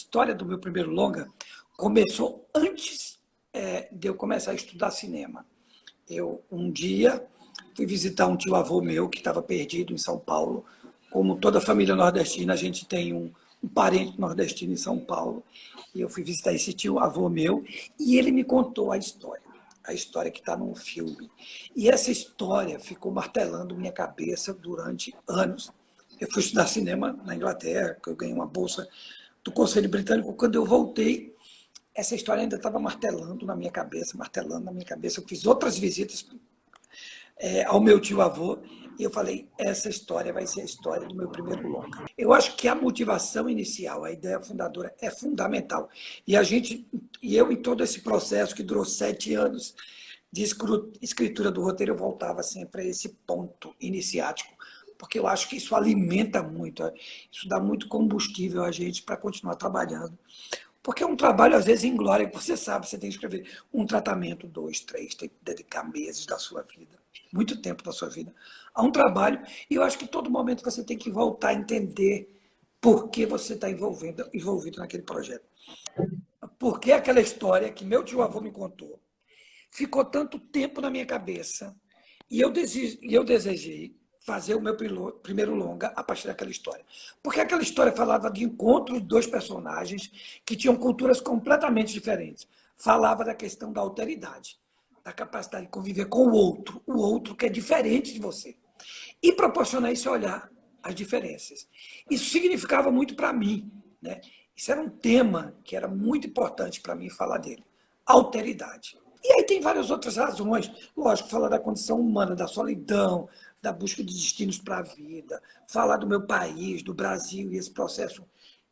história do meu primeiro longa começou antes de eu começar a estudar cinema. Eu, um dia, fui visitar um tio-avô meu que estava perdido em São Paulo. Como toda família nordestina, a gente tem um parente nordestino em São Paulo. E eu fui visitar esse tio-avô meu e ele me contou a história que está num filme. E essa história ficou martelando minha cabeça durante anos. Eu fui estudar cinema na Inglaterra, que eu ganhei uma bolsa do Conselho Britânico. Quando eu voltei, essa história ainda estava martelando na minha cabeça, martelando na minha cabeça. Eu fiz outras visitas ao meu tio-avô e eu falei, essa história vai ser a história do meu primeiro longa. Eu acho que a motivação inicial, a ideia fundadora é fundamental. E eu, em todo esse processo que durou 7 anos de escritura do roteiro, eu voltava sempre a esse ponto iniciático, porque eu acho que isso alimenta muito, isso dá muito combustível a gente para continuar trabalhando. Porque é um trabalho, às vezes, inglório, que você sabe, você tem que escrever um tratamento, 2, 3, tem que dedicar meses da sua vida, muito tempo da sua vida, a um trabalho. E eu acho que todo momento você tem que voltar a entender por que você está envolvido naquele projeto. Porque aquela história que meu tio-avô me contou ficou tanto tempo na minha cabeça e eu desejei fazer o meu primeiro longa a partir daquela história. Porque aquela história falava de encontros de 2 personagens que tinham culturas completamente diferentes. Falava da questão da alteridade, da capacidade de conviver com o outro que é diferente de você. E proporcionar esse olhar às diferenças. Isso significava muito para mim, né? Isso era um tema que era muito importante para mim falar dele. Alteridade. E aí tem várias outras razões. Lógico, falar da condição humana, da solidão, da busca de destinos para a vida, falar do meu país, do Brasil, e esse processo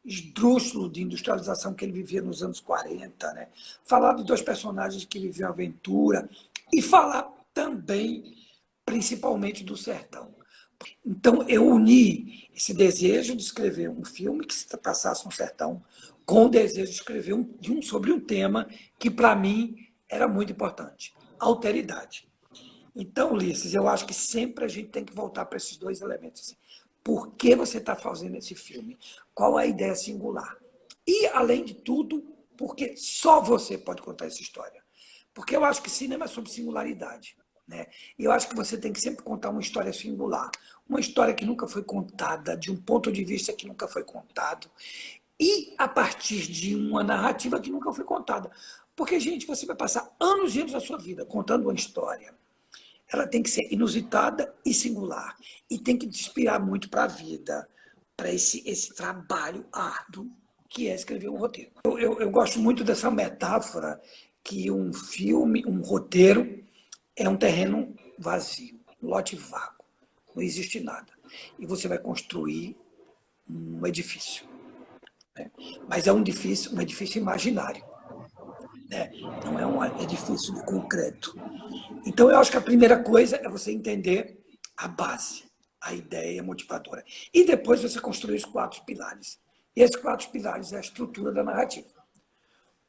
esdrúxulo de industrialização que ele vivia nos anos 40, né? Falar de 2 personagens que viviam aventura, e falar também, principalmente, do sertão. Então, eu uni esse desejo de escrever um filme que se passasse no sertão com o desejo de escrever sobre um tema que, para mim, era muito importante: alteridade. Então, Ulisses, eu acho que sempre a gente tem que voltar para esses 2 elementos. Assim. Por que você está fazendo esse filme? Qual é a ideia singular? E, além de tudo, porque só você pode contar essa história. Porque eu acho que cinema é sobre singularidade. Né? E eu acho que você tem que sempre contar uma história singular. Uma história que nunca foi contada, de um ponto de vista que nunca foi contado. E a partir de uma narrativa que nunca foi contada. Porque, gente, você vai passar anos e anos da sua vida contando uma história. Ela tem que ser inusitada e singular. E tem que te inspirar muito para a vida, para esse trabalho árduo que é escrever um roteiro. Eu gosto muito dessa metáfora que um filme, um roteiro, é um terreno vazio, um lote vago, não existe nada. E você vai construir um edifício. Né? Mas é um edifício imaginário. Né? Não é um edifício de concreto. Então, eu acho que a primeira coisa é você entender a base, a ideia motivadora. E depois você construir os 4 pilares. E esses 4 pilares é a estrutura da narrativa.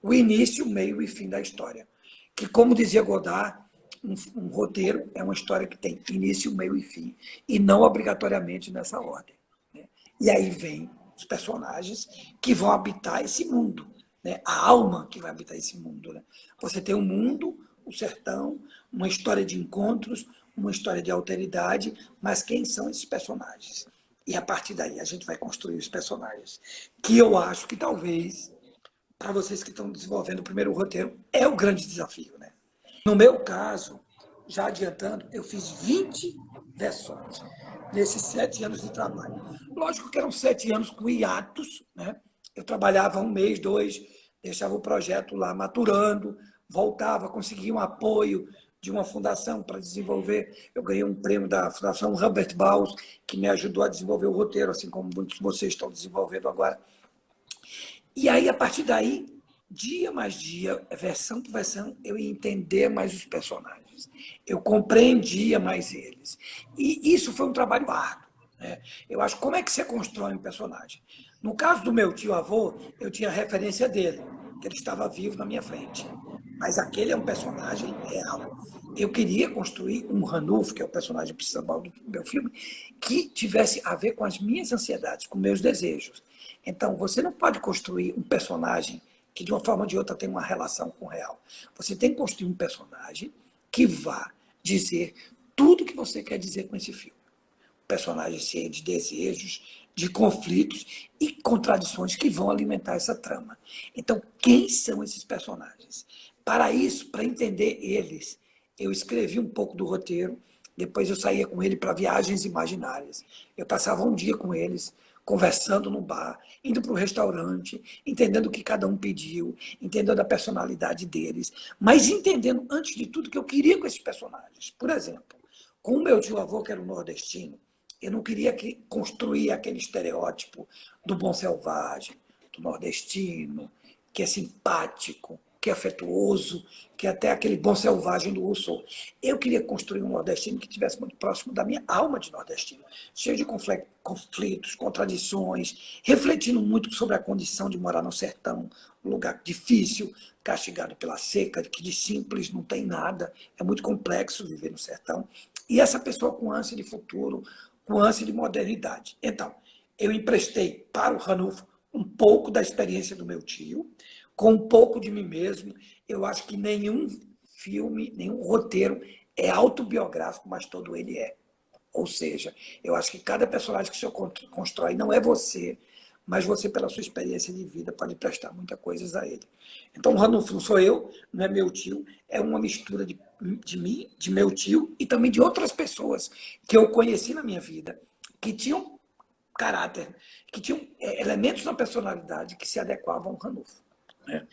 O início, o meio e fim da história. Que, como dizia Godard, um roteiro é uma história que tem início, meio e fim, e não obrigatoriamente nessa ordem. Né? E aí vem os personagens que vão habitar esse mundo, né? A alma que vai habitar esse mundo. Né? Você tem um mundo, o sertão, uma história de encontros, uma história de alteridade, mas quem são esses personagens? E a partir daí a gente vai construir os personagens, que eu acho que talvez, para vocês que estão desenvolvendo o primeiro roteiro, é o grande desafio. Né? No meu caso, já adiantando, eu fiz 20 versões nesses 7 anos de trabalho. Lógico que eram 7 anos com hiatos, né? Eu trabalhava 1 mês, 2, deixava o projeto lá maturando, voltava, conseguia um apoio de uma fundação para desenvolver. Eu ganhei um prêmio da Fundação Robert Baus, que me ajudou a desenvolver o roteiro, assim como muitos de vocês estão desenvolvendo agora. E aí, a partir daí, dia mais dia, versão por versão, eu ia entender mais os personagens. Eu compreendia mais eles. E isso foi um trabalho árduo. Né? Eu acho, como é que você constrói um personagem? No caso do meu tio-avô, eu tinha referência dele, que ele estava vivo na minha frente. Mas aquele é um personagem real. Eu queria construir um Ranulfo, que é o personagem principal do meu filme, que tivesse a ver com as minhas ansiedades, com meus desejos. Então, você não pode construir um personagem que, de uma forma ou de outra, tem uma relação com o real. Você tem que construir um personagem que vá dizer tudo que você quer dizer com esse filme. Um personagem cheio de desejos, de conflitos e contradições que vão alimentar essa trama. Então, quem são esses personagens? Para isso, para entender eles, eu escrevi um pouco do roteiro, depois eu saía com ele para viagens imaginárias. Eu passava um dia com eles, conversando no bar, indo para o restaurante, entendendo o que cada um pediu, entendendo a personalidade deles, mas entendendo, antes de tudo, o que eu queria com esses personagens. Por exemplo, com o meu tio-avô, que era um nordestino, eu não queria construir aquele estereótipo do bom selvagem, do nordestino, que é simpático, que é afetuoso, que é até aquele bom selvagem do Rousseau. Eu queria construir um nordestino que estivesse muito próximo da minha alma de nordestino, cheio de conflitos, contradições, refletindo muito sobre a condição de morar no sertão, um lugar difícil, castigado pela seca, que de simples não tem nada, é muito complexo viver no sertão. E essa pessoa com ânsia de futuro, com ânsia de modernidade. Então, eu emprestei para o Ranulfo um pouco da experiência do meu tio, com um pouco de mim mesmo. Eu acho que nenhum filme, nenhum roteiro é autobiográfico, mas todo ele é. Ou seja, eu acho que cada personagem que o senhor constrói não é você, mas você, pela sua experiência de vida, pode prestar muitas coisas a ele. Então, o Ranulfo não sou eu, não é meu tio, é uma mistura de mim, de meu tio e também de outras pessoas que eu conheci na minha vida, que tinham caráter, que tinham elementos na personalidade que se adequavam ao Ranulfo. Né?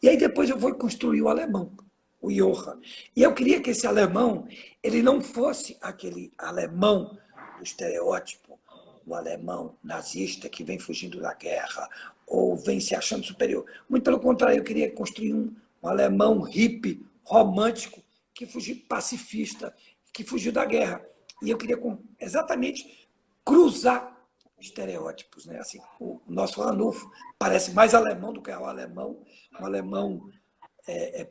E aí depois eu vou construir o alemão, o Johann. E eu queria que esse alemão ele não fosse aquele alemão do estereótipo, o alemão nazista que vem fugindo da guerra ou vem se achando superior. Muito pelo contrário, eu queria construir um alemão hippie, romântico, que fugiu, pacifista, que fugiu da guerra. E eu queria exatamente cruzar estereótipos, né? Assim, o nosso Ranulfo parece mais alemão do que o alemão, um alemão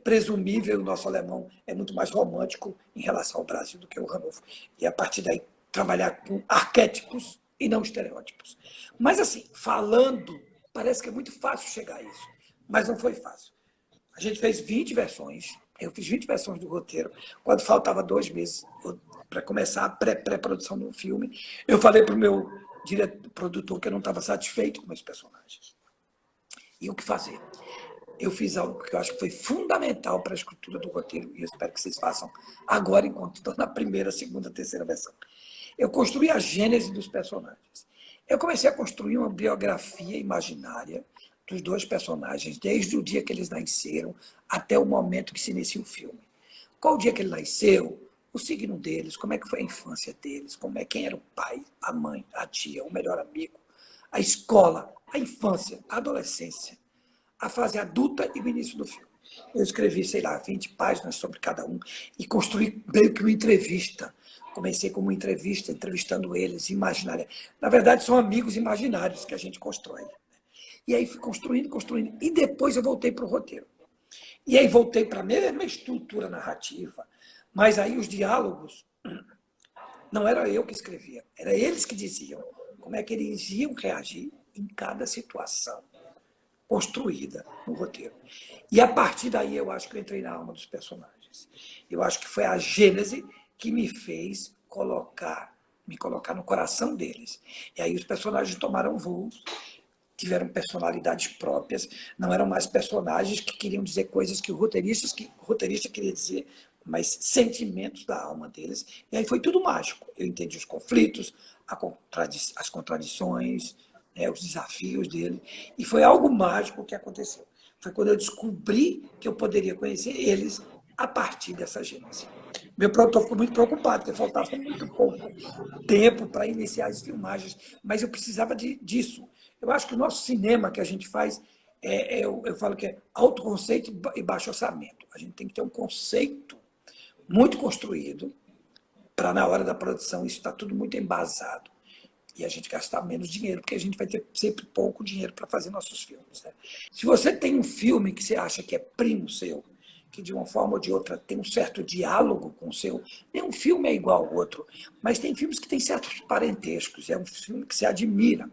presumível, o nosso alemão é muito mais romântico em relação ao Brasil do que o Ranulfo. E a partir daí trabalhar com arquétipos e não estereótipos. Mas assim, falando, parece que é muito fácil chegar a isso, mas não foi fácil. A gente fez 20 versões, eu fiz 20 versões do roteiro, quando faltava 2 meses para começar a pré-produção do filme, eu falei para o meu produtor que eu não estava satisfeito com meus personagens. E o que fazer? Eu fiz algo que eu acho que foi fundamental para a escritura do roteiro, e eu espero que vocês façam agora, enquanto estou na primeira, segunda, terceira versão. Eu construí a gênese dos personagens. Eu comecei a construir uma biografia imaginária dos 2 personagens, desde o dia que eles nasceram até o momento que se inicia o filme. Qual o dia que ele nasceu, o signo deles, como é que foi a infância deles, quem era o pai, a mãe, a tia, o melhor amigo, a escola, a infância, a adolescência, a fase adulta e o início do filme. Eu escrevi, sei lá, 20 páginas sobre cada um e construí meio que uma entrevista. Comecei como uma entrevista, entrevistando eles, imaginária. Na verdade, são amigos imaginários que a gente constrói. E aí fui construindo, construindo. E depois eu voltei para o roteiro. E aí voltei para a mesma estrutura narrativa, mas aí os diálogos não era eu que escrevia, era eles que diziam como é que eles iam reagir em cada situação construída no roteiro. E a partir daí eu acho que eu entrei na alma dos personagens. Eu acho que foi a gênese que me fez me colocar no coração deles. E aí os personagens tomaram voo, tiveram personalidades próprias, não eram mais personagens que queriam dizer coisas que o roteirista queria dizer, mas sentimentos da alma deles. E aí foi tudo mágico. Eu entendi os conflitos, as contradições, os desafios dele, e foi algo mágico que aconteceu. Foi quando eu descobri que eu poderia conhecer eles a partir dessa gênese. Meu produtor ficou muito preocupado, porque faltava muito pouco tempo para iniciar as filmagens, mas eu precisava disso. Eu acho que o nosso cinema que a gente faz, eu falo que é alto conceito e baixo orçamento. A gente tem que ter um conceito muito construído para, na hora da produção, isso está tudo muito embasado. E a gente gastar menos dinheiro, porque a gente vai ter sempre pouco dinheiro para fazer nossos filmes. Né? Se você tem um filme que você acha que é primo seu, que de uma forma ou de outra tem um certo diálogo com o seu, nenhum filme é igual ao outro, mas tem filmes que têm certos parentescos, é um filme que se admira.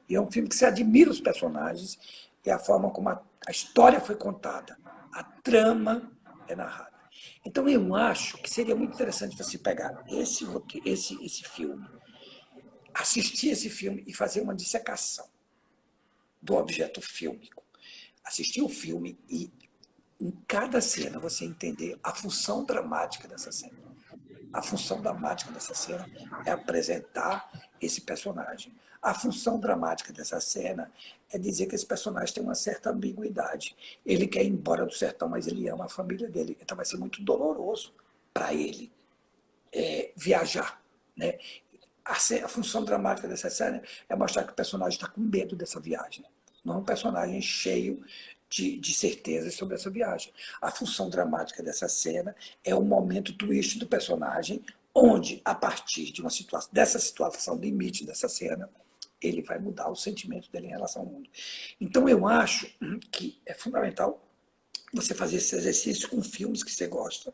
E é um filme que você admira os personagens e a forma como a história foi contada, a trama é narrada. Então, eu acho que seria muito interessante você pegar esse filme, assistir esse filme e fazer uma dissecação do objeto fílmico. Assistir o filme e, em cada cena, você entender a função dramática dessa cena. A função dramática dessa cena é apresentar esse personagem. A função dramática dessa cena é dizer que esse personagem tem uma certa ambiguidade. Ele quer ir embora do sertão, mas ele ama a família dele. Então vai ser muito doloroso para ele viajar. Né? A função dramática dessa cena é mostrar que o personagem está com medo dessa viagem. Não é um personagem cheio de certezas sobre essa viagem. A função dramática dessa cena é o momento twist do personagem, onde, a partir de dessa situação limite dessa cena, ele vai mudar o sentimento dele em relação ao mundo. Então, eu acho que é fundamental você fazer esse exercício com filmes que você gosta,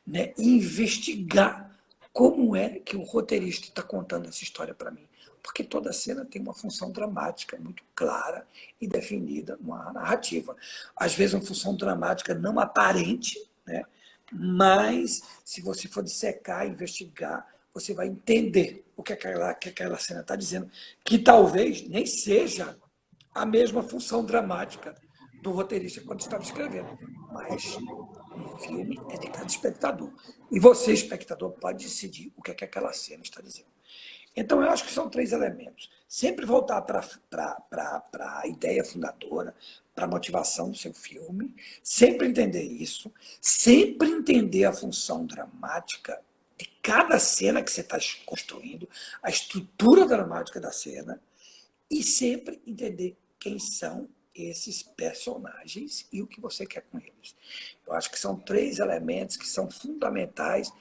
né, e investigar como é que o roteirista está contando essa história para mim. Porque toda cena tem uma função dramática muito clara e definida numa narrativa. Às vezes, uma função dramática não aparente, né? Mas, se você for dissecar, investigar, você vai entender o que aquela cena está dizendo, que talvez nem seja a mesma função dramática do roteirista quando estava escrevendo. Mas um filme é de cada espectador. E você, espectador, pode decidir o que aquela cena está dizendo. Então, eu acho que são 3 elementos. Sempre voltar para a ideia fundadora, para a motivação do seu filme, sempre entender isso, sempre entender a função dramática de cada cena que você está construindo, a estrutura dramática da cena, e sempre entender quem são esses personagens e o que você quer com eles. Eu acho que são 3 elementos que são fundamentais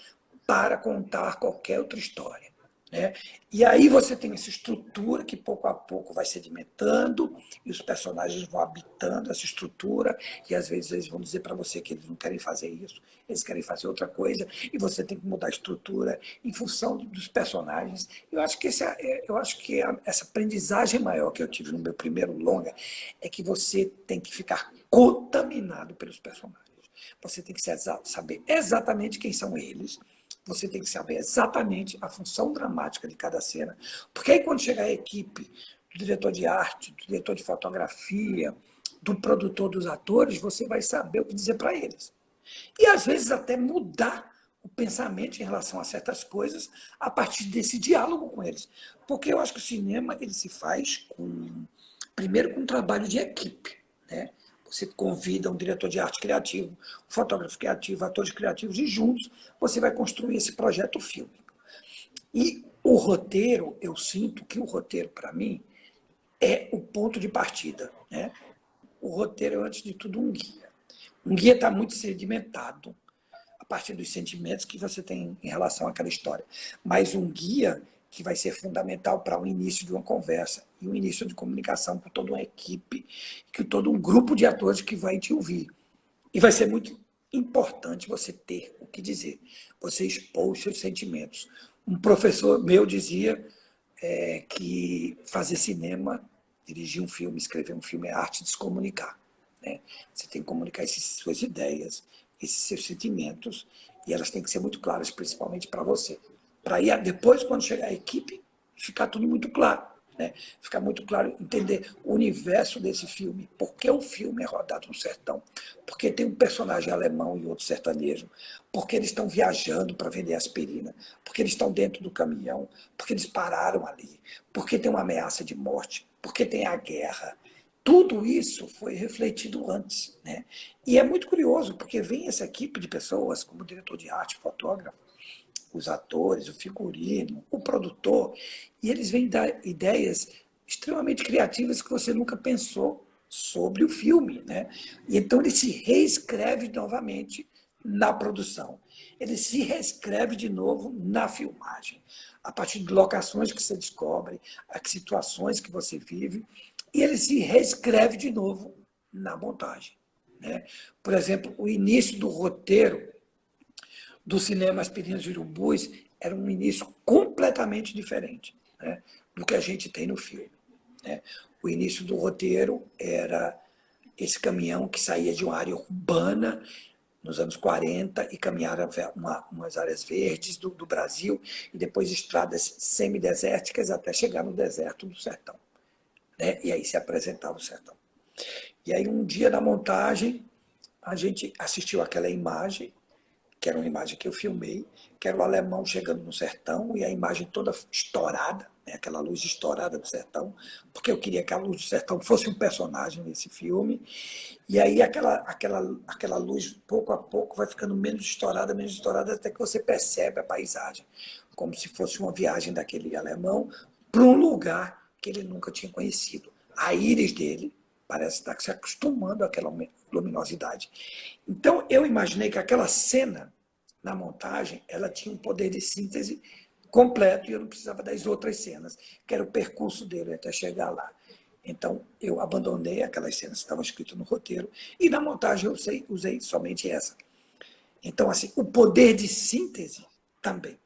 para contar qualquer outra história. Né? E aí você tem essa estrutura que pouco a pouco vai sedimentando e os personagens vão habitando essa estrutura e às vezes eles vão dizer para você que eles não querem fazer isso, eles querem fazer outra coisa e você tem que mudar a estrutura em função dos personagens. Eu acho que essa aprendizagem maior que eu tive no meu primeiro longa é que você tem que ficar contaminado pelos personagens. Você tem que saber exatamente quem são eles. Você tem que saber exatamente a função dramática de cada cena. Porque aí, quando chegar a equipe do diretor de arte, do diretor de fotografia, do produtor dos atores, você vai saber o que dizer para eles. E, às vezes, até mudar o pensamento em relação a certas coisas a partir desse diálogo com eles. Porque eu acho que o cinema ele se faz primeiro com um trabalho de equipe, né? Você convida um diretor de arte criativo, um fotógrafo criativo, atores criativos, e juntos você vai construir esse projeto fílmico. E o roteiro, eu sinto que o roteiro, para mim, é o ponto de partida. Né? O roteiro é, antes de tudo, um guia. Um guia está muito sedimentado, a partir dos sentimentos que você tem em relação àquela história. Mas um guia que vai ser fundamental para o início de uma conversa e o início de comunicação com toda uma equipe, com todo um grupo de atores que vai te ouvir. E vai ser muito importante você ter o que dizer, você expor os seus sentimentos. Um professor meu dizia que fazer cinema, dirigir um filme, escrever um filme é arte de se comunicar. Né? Você tem que comunicar essas suas ideias, esses seus sentimentos, e elas têm que ser muito claras, principalmente para você. Para aí, depois, quando chegar a equipe, ficar tudo muito claro. Né? Ficar muito claro, entender o universo desse filme, por que o filme é rodado no sertão, porque tem um personagem alemão e outro sertanejo, porque eles estão viajando para vender aspirina, porque eles estão dentro do caminhão, porque eles pararam ali, porque tem uma ameaça de morte, porque tem a guerra. Tudo isso foi refletido antes. Né? E é muito curioso, porque vem essa equipe de pessoas, como o diretor de arte, fotógrafo, os atores, o figurino, o produtor, e eles vêm dar ideias extremamente criativas que você nunca pensou sobre o filme. Né? E então ele se reescreve novamente na produção. Ele se reescreve de novo na filmagem, a partir de locações que você descobre, as situações que você vive, e ele se reescreve de novo na montagem. Né? Por exemplo, o início do roteiro do cinema Aspirinas e Urubus era um início completamente diferente, né, do que a gente tem no filme. né? O início do roteiro era esse caminhão que saía de uma área urbana nos anos 40 e caminhava umas áreas verdes do Brasil e depois estradas semidesérticas até chegar no deserto do sertão, né? E aí se apresentava o sertão. E aí um dia na montagem a gente assistiu aquela imagem, que era uma imagem que eu filmei, que era o alemão chegando no sertão e a imagem toda estourada, né? Aquela luz estourada do sertão, porque eu queria que a luz do sertão fosse um personagem nesse filme. E aí aquela luz, pouco a pouco, vai ficando menos estourada, até que você percebe a paisagem, como se fosse uma viagem daquele alemão para um lugar que ele nunca tinha conhecido. A íris dele parece estar se acostumando àquela luminosidade. Então, eu imaginei que aquela cena, na montagem, ela tinha um poder de síntese completo e eu não precisava das outras cenas, que era o percurso dele até chegar lá. Então, eu abandonei aquelas cenas que estavam escritas no roteiro e na montagem eu usei somente essa. Então, assim, o poder de síntese também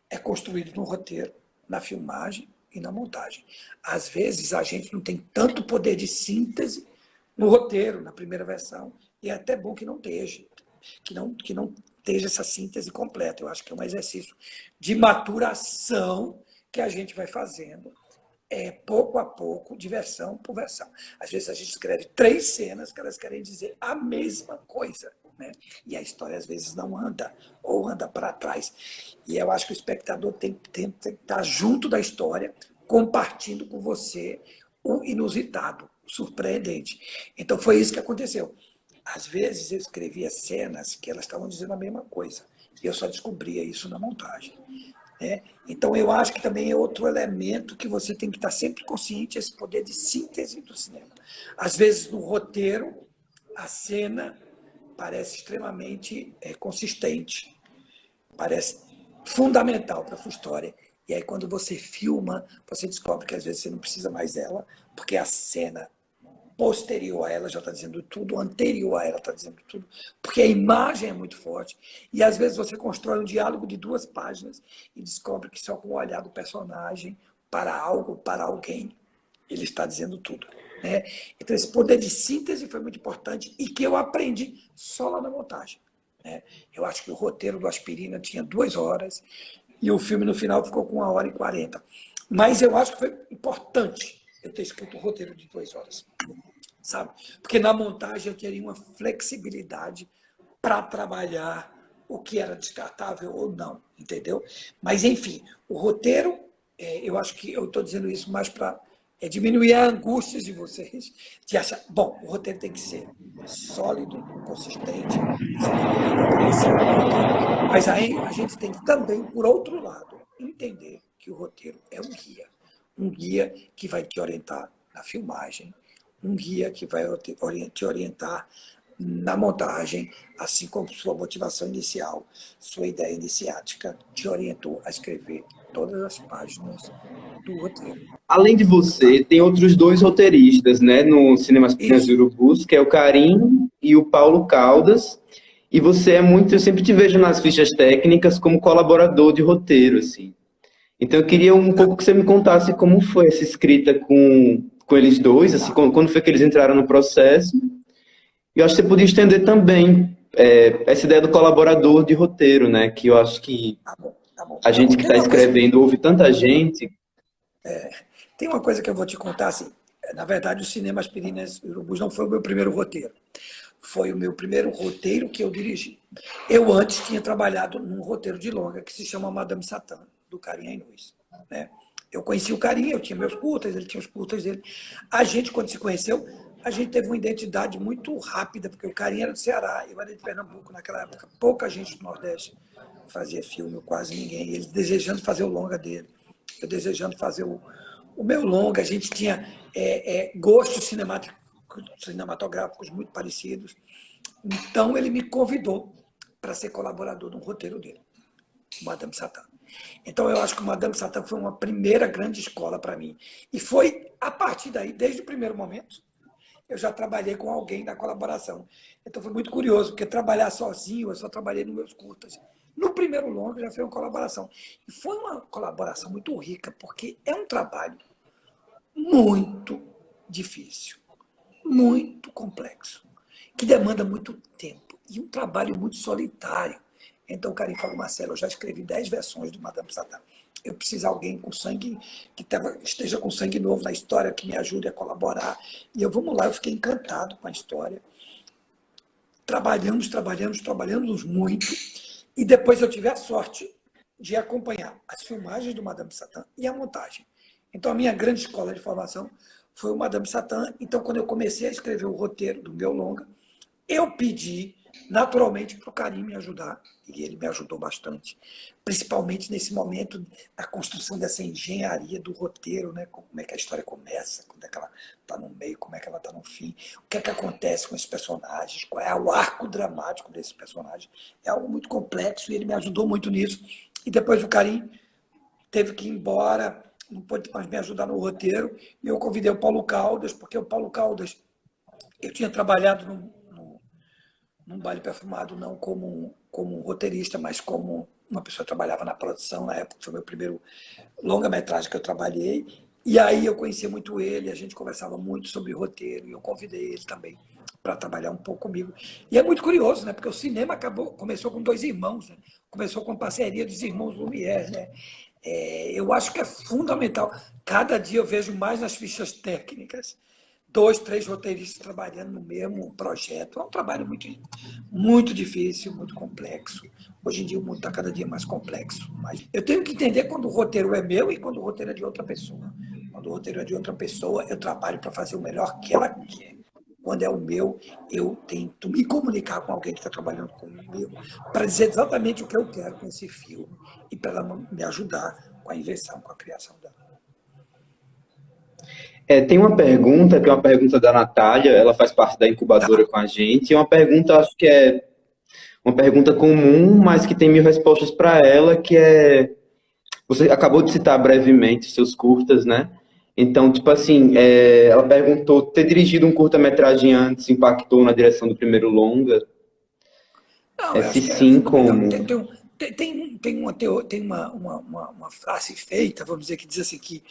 é construído no roteiro, na filmagem e na montagem. Às vezes, a gente não tem tanto poder de síntese no roteiro, na primeira versão, e é até bom que não esteja, que não esteja essa síntese completa. Eu acho que é um exercício de maturação que a gente vai fazendo, pouco a pouco, de versão por versão. Às vezes a gente escreve 3 cenas que elas querem dizer a mesma coisa, né? E a história às vezes não anda, ou anda para trás. E eu acho que o espectador tem que estar junto da história, compartilhando com você o inusitado, o surpreendente. Então foi isso que aconteceu. Às vezes eu escrevia cenas que elas estavam dizendo a mesma coisa, e eu só descobria isso na montagem, né? Então, eu acho que também é outro elemento que você tem que estar sempre consciente, esse poder de síntese do cinema. Às vezes, no roteiro, a cena parece extremamente consistente, parece fundamental para a sua história. E aí, quando você filma, você descobre que às vezes você não precisa mais dela, porque a cena posterior a ela já está dizendo tudo, anterior a ela está dizendo tudo, porque a imagem é muito forte. E às vezes você constrói um diálogo de 2 páginas e descobre que só com o olhar do personagem para algo, para alguém, ele está dizendo tudo, né? Então esse poder de síntese foi muito importante e que eu aprendi só lá na montagem, né? Eu acho que o roteiro do Aspirina tinha 2 horas e o filme no final ficou com 1h40. Mas eu acho que foi importante eu ter escrito o roteiro de 2 horas, sabe? Porque na montagem eu teria uma flexibilidade para trabalhar o que era descartável ou não, entendeu? Mas, enfim, o roteiro, eu acho que eu estou dizendo isso mais para diminuir a angústia de vocês, de achar, bom, o roteiro tem que ser sólido, consistente, mas aí a gente tem que também, por outro lado, entender que o roteiro é um guia que vai te orientar na filmagem, um guia que vai te orientar na montagem, assim como sua motivação inicial, sua ideia iniciática te orientou a escrever todas as páginas do roteiro. Além de Tá? você, tem outros 2 roteiristas, né, no Cinema Aspirantes Isso. de Urubus, que é o Karim e o Paulo Caldas. E você é muito, eu sempre te vejo nas fichas técnicas como colaborador de roteiro, assim. Então eu queria um Tá, pouco que você me contasse como foi essa escrita com eles dois, assim, tá, quando foi que eles entraram no processo. E eu acho que você podia estender também essa ideia do colaborador de roteiro, né? Que eu acho que tá bom, tá bom, a tá bom. gente que está escrevendo ouve tanta gente. Tem uma coisa que eu vou te contar, assim, na verdade, o Cinema Aspirinas e Urubus não foi o meu primeiro roteiro. Foi o meu primeiro roteiro que eu dirigi. Eu antes tinha trabalhado num roteiro de longa que se chama Madame Satã, do Carinha Inus, né? Eu conheci o Carinha, eu tinha meus curtas, ele tinha os curtas dele. A gente, quando se conheceu, a gente teve uma identidade muito rápida, porque o Carinha era do Ceará, eu era de Pernambuco naquela época. Pouca gente do Nordeste fazia filme, quase ninguém. Ele desejando fazer o longa dele, eu desejando fazer o meu longa. A gente tinha gostos cinematográficos muito parecidos. Então, ele me convidou para ser colaborador no roteiro dele, Madame Satã. Então, eu acho que o Madame Satã foi uma primeira grande escola para mim. E foi, a partir daí, desde o primeiro momento, eu já trabalhei com alguém na colaboração. Então, foi muito curioso, porque trabalhar sozinho, eu só trabalhei nos meus curtas. No primeiro longo, já foi uma colaboração. E foi uma colaboração muito rica, porque é um trabalho muito difícil, muito complexo, que demanda muito tempo e um trabalho muito solitário. Então o Karim falou, Marcelo, eu já escrevi 10 versões do Madame Satã. Eu preciso de alguém com sangue, esteja com sangue novo na história, que me ajude a colaborar. E eu, vamos lá, eu fiquei encantado com a história. Trabalhamos muito. E depois eu tive a sorte de acompanhar as filmagens do Madame Satã e a montagem. Então, a minha grande escola de formação foi o Madame Satã. Então, quando eu comecei a escrever o roteiro do meu longa, eu pedi, naturalmente, para o Karim me ajudar, e ele me ajudou bastante, principalmente nesse momento da construção dessa engenharia do roteiro, né? Como é que a história começa, quando é que ela está no meio, como é que ela está no fim, o que é que acontece com esses personagens, qual é o arco dramático desses personagens. É algo muito complexo e ele me ajudou muito nisso. E depois o Karim teve que ir embora, não pôde mais me ajudar no roteiro, e eu convidei o Paulo Caldas, porque o Paulo Caldas, eu tinha trabalhado num baile perfumado, não como roteirista, mas como uma pessoa que trabalhava na produção, na época foi meu primeiro longa-metragem que eu trabalhei, e aí eu conhecia muito ele, a gente conversava muito sobre roteiro, e eu convidei ele também para trabalhar um pouco comigo. E é muito curioso, né? Porque o cinema começou com dois irmãos, né? Começou com a parceria dos irmãos Lumière, né? Eu acho que é fundamental. Cada dia eu vejo mais nas fichas técnicas, 2, 3 roteiristas trabalhando no mesmo projeto. É um trabalho muito, muito difícil, muito complexo. Hoje em dia o mundo está cada dia mais complexo. Mas eu tenho que entender quando o roteiro é meu e quando o roteiro é de outra pessoa. Quando o roteiro é de outra pessoa, eu trabalho para fazer o melhor que ela quer. Quando é o meu, eu tento me comunicar com alguém que está trabalhando comigo para dizer exatamente o que eu quero com esse filme e para ela me ajudar com a invenção, com a criação dela. Tem uma pergunta, que é uma pergunta da Natália, ela faz parte da incubadora Tá. com a gente, e uma pergunta, acho que é uma pergunta comum, mas que tem 1000 respostas para ela, que é, você acabou de citar brevemente seus curtas, né? Então, tipo assim, ela perguntou, ter dirigido um curta-metragem antes impactou na direção do primeiro longa? Não, eu Se acho que é sim, fundamental. como? Tem uma frase feita, vamos dizer, que diz assim que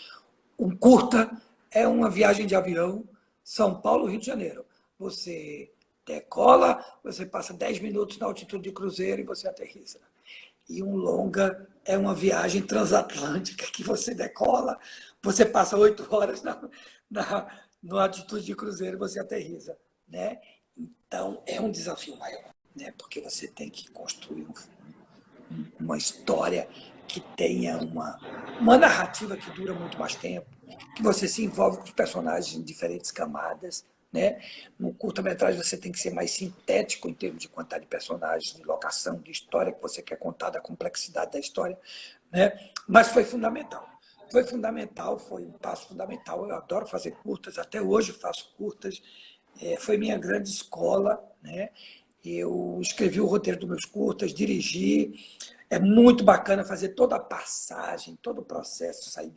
um curta é uma viagem de avião São Paulo, Rio de Janeiro. Você decola, você passa 10 minutos na altitude de cruzeiro e você aterriza. E um longa é uma viagem transatlântica que você decola, você passa 8 horas na altitude de cruzeiro e você aterriza. Né? Então, é um desafio maior, né? Porque você tem que construir uma história que tenha uma narrativa que dura muito mais tempo, que você se envolve com os personagens em diferentes camadas. Né? No curta-metragem você tem que ser mais sintético em termos de quantidade de personagens, de locação, de história que você quer contar, da complexidade da história. Né? Mas foi fundamental. Foi um passo fundamental. Eu adoro fazer curtas, até hoje faço curtas. Foi minha grande escola. Né? Eu escrevi o roteiro dos meus curtas, dirigi. É muito bacana fazer toda a passagem, todo o processo, sair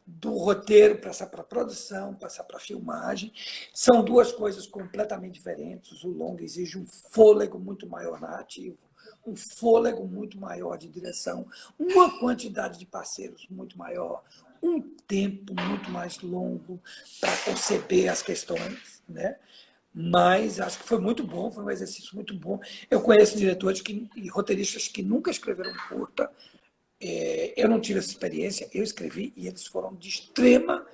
do roteiro, passar para a produção, passar para a filmagem. São duas coisas completamente diferentes. O longa exige um fôlego muito maior narrativo, um fôlego muito maior de direção, uma quantidade de parceiros muito maior, um tempo muito mais longo para conceber as questões, né? Mas acho que foi muito bom, foi um exercício muito bom. Eu conheço diretores e roteiristas que nunca escreveram curta. Eu não tive essa experiência, eu escrevi e eles foram de extrema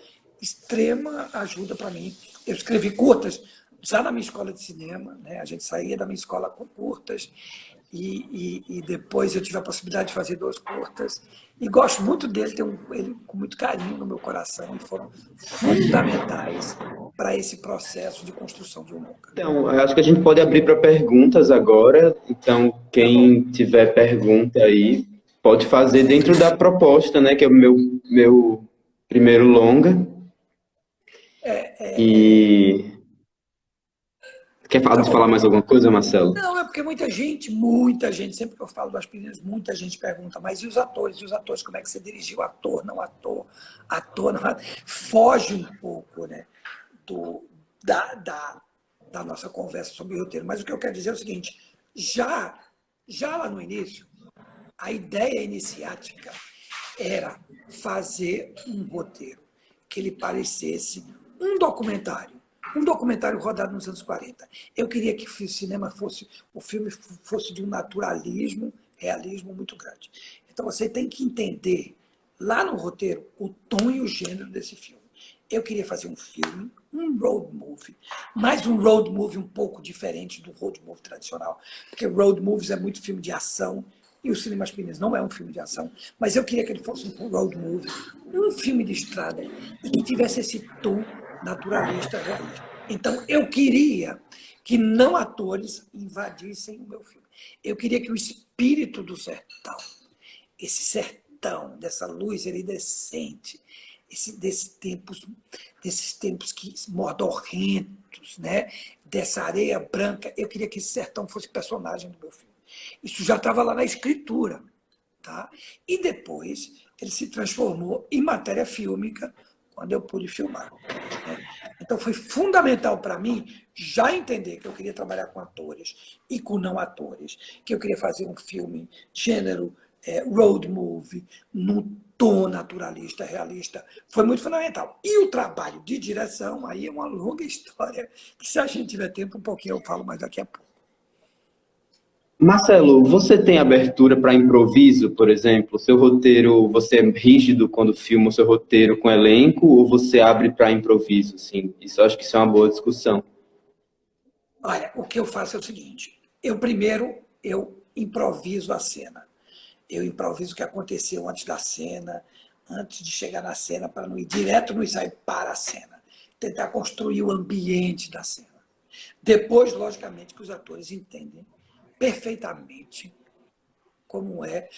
ajuda para mim. Eu escrevi curtas já na minha escola de cinema, né? A gente saía da minha escola com curtas e depois eu tive a possibilidade de fazer 2 curtas e gosto muito dele, tenho ele com muito carinho no meu coração e foram fundamentais para esse processo de construção de um longa. Então, eu acho que a gente pode abrir para perguntas agora. Então, Tá bom? quem tiver pergunta aí, pode fazer dentro da proposta, né? Que é o meu primeiro longa. E quer Tá falar bom. mais alguma coisa, Marcelo? Não, é porque muita gente, sempre que eu falo das meninas, muita gente pergunta, mas e os atores? E os atores, como é que você dirigiu? Ator, não ator, ator, não ator. Foge um pouco, né, do, da, da, da nossa conversa sobre o roteiro. Mas o que eu quero dizer é o seguinte, já lá no início, a ideia iniciática era fazer um roteiro que ele parecesse um documentário rodado nos anos 40. Eu queria que o filme fosse de um naturalismo, realismo muito grande. Então você tem que entender, lá no roteiro, o tom e o gênero desse filme. Eu queria fazer um filme, um road movie, mas um road movie um pouco diferente do road movie tradicional, porque road movies é muito filme de ação, e o Cine Masculino não é um filme de ação, mas eu queria que ele fosse um road movie, um filme de estrada, e que tivesse esse tom naturalista, realista. Então, eu queria que não atores invadissem o meu filme. Eu queria que o espírito do sertão, esse sertão, dessa luz iridescente, desses tempos que mordorrentos, né? Dessa areia branca, eu queria que esse sertão fosse personagem do meu filme. Isso já estava lá na escritura. Tá? E depois ele se transformou em matéria fílmica quando eu pude filmar. Né? Então foi fundamental para mim já entender que eu queria trabalhar com atores e com não atores, que eu queria fazer um filme gênero road movie, num tom naturalista, realista, foi muito fundamental. E o trabalho de direção, aí é uma longa história, que se a gente tiver tempo, um pouquinho eu falo mais daqui a pouco. Marcelo, você tem abertura para improviso, por exemplo? Seu roteiro, você é rígido quando filma o seu roteiro com elenco ou você abre para improviso? Assim? Isso, eu acho que isso é uma boa discussão. Olha, o que eu faço é o seguinte, eu improviso a cena. Eu improviso o que aconteceu antes da cena, antes de chegar na cena, para não ir direto no ensaio para a cena. Tentar construir o ambiente da cena. Depois, logicamente, que os atores entendem perfeitamente qual é